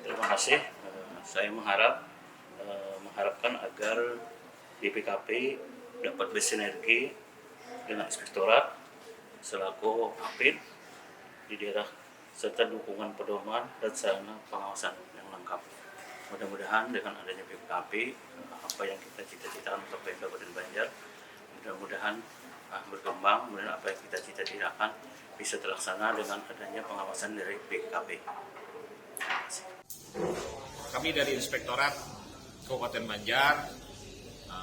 Terima kasih. Saya mengharapkan agar BPKP dapat bersinergi dengan Inspektorat selaku APID di daerah serta dukungan pedoman dan sarana pengawasan yang lengkap. Mudah-mudahan dengan adanya BPKP, apa yang kita cita-citakan untuk Kabupaten Banjar, mudah-mudahan berkembang, kemudian apa yang kita cita-citakan bisa terlaksana dengan adanya pengawasan dari BPKP. Terima kasih. Kami dari Inspektorat Kabupaten Banjar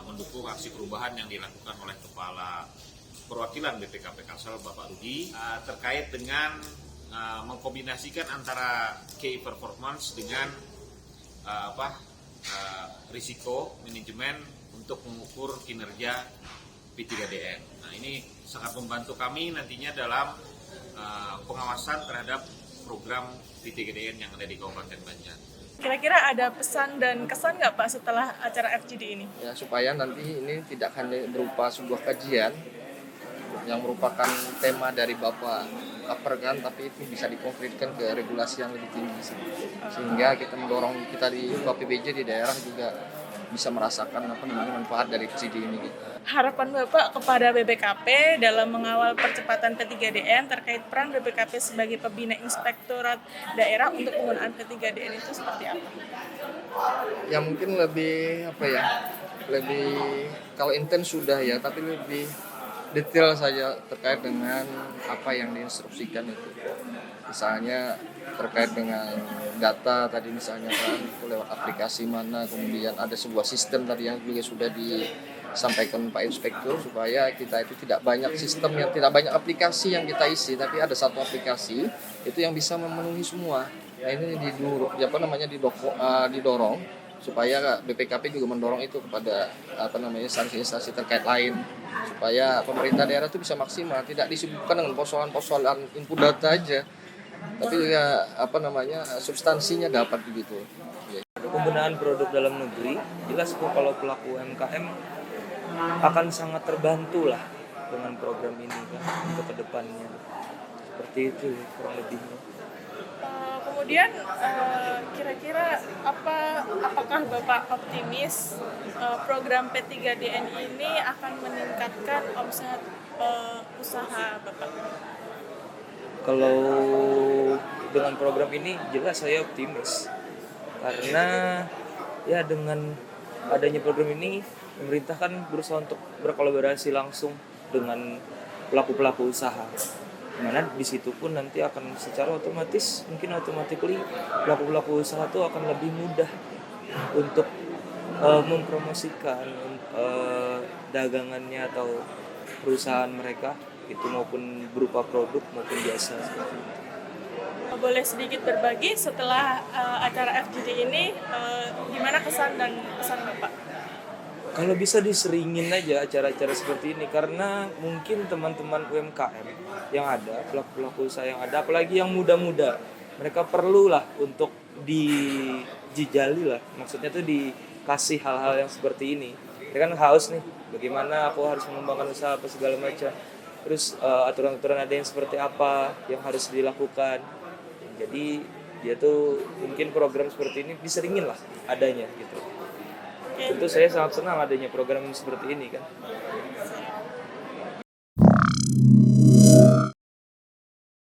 mendukung aksi perubahan yang dilakukan oleh Kepala Perwakilan BPKP Kalsel Bapak Rudi terkait dengan mengkombinasikan antara key performance dengan risiko manajemen untuk mengukur kinerja P3DN. Nah, ini sangat membantu kami nantinya dalam pengawasan terhadap program P3DN yang ada di Kabupaten Banjar. Kira-kira ada pesan dan kesan nggak Pak setelah acara FGD ini? Ya, supaya nanti ini tidak hanya berupa sebuah kajian yang merupakan tema dari Bapak Kaperkan, tapi itu bisa dikonkretkan ke regulasi yang lebih tinggi, sehingga kita mendorong kita di PBJ di daerah juga bisa merasakan manfaat dari FGD ini. Harapan Bapak kepada BPKP dalam mengawal percepatan P3DN terkait peran BPKP sebagai pembina inspektorat daerah untuk penggunaan P3DN itu seperti apa? Ya mungkin lebih kalau intens sudah ya, tapi lebih detail saja terkait dengan apa yang diinstruksikan itu. Misalnya terkait dengan data tadi misalnya kan itu lewat aplikasi mana, kemudian ada sebuah sistem tadi yang juga sudah disampaikan Pak Inspektur, supaya kita itu tidak banyak sistem yang tidak banyak aplikasi yang kita isi, tapi ada satu aplikasi itu yang bisa memenuhi semua. Nah, ini didorong supaya BPKP juga mendorong itu kepada instansi-instansi terkait lain, supaya pemerintah daerah itu bisa maksimal, tidak disibukkan dengan persoalan input data aja, tapi juga substansinya dapat begitu. Penggunaan produk dalam negeri, jelas kalau pelaku UMKM akan sangat terbantu lah dengan program ini kan untuk kedepannya. Seperti itu kurang lebihnya. Kemudian kira-kira apakah Bapak optimis program P3DN ini akan meningkatkan omset usaha Bapak? Kalau dengan program ini jelas saya optimis, karena ya dengan adanya program ini pemerintah kan berusaha untuk berkolaborasi langsung dengan pelaku-pelaku usaha, dimana di situ pun nanti akan secara otomatis pelaku-pelaku usaha itu akan lebih mudah untuk mempromosikan dagangannya atau perusahaan mereka itu, maupun berupa produk maupun jasa. Boleh sedikit berbagi setelah acara FGD ini gimana kesan dan pesan Bapak? Kalau bisa diseringin aja acara-acara seperti ini, karena mungkin teman-teman UMKM yang ada, pelaku-pelaku usaha yang ada, apalagi yang muda-muda, mereka perlulah untuk dijajali lah, maksudnya tuh dikasih hal-hal yang seperti ini. Dia kan haus nih, bagaimana aku harus mengembangkan usaha apa segala macam. Terus aturan-aturan ada yang seperti apa yang harus dilakukan. Jadi dia tuh mungkin program seperti ini diseringin lah adanya gitu. Tentu saya sangat senang adanya program seperti ini kan.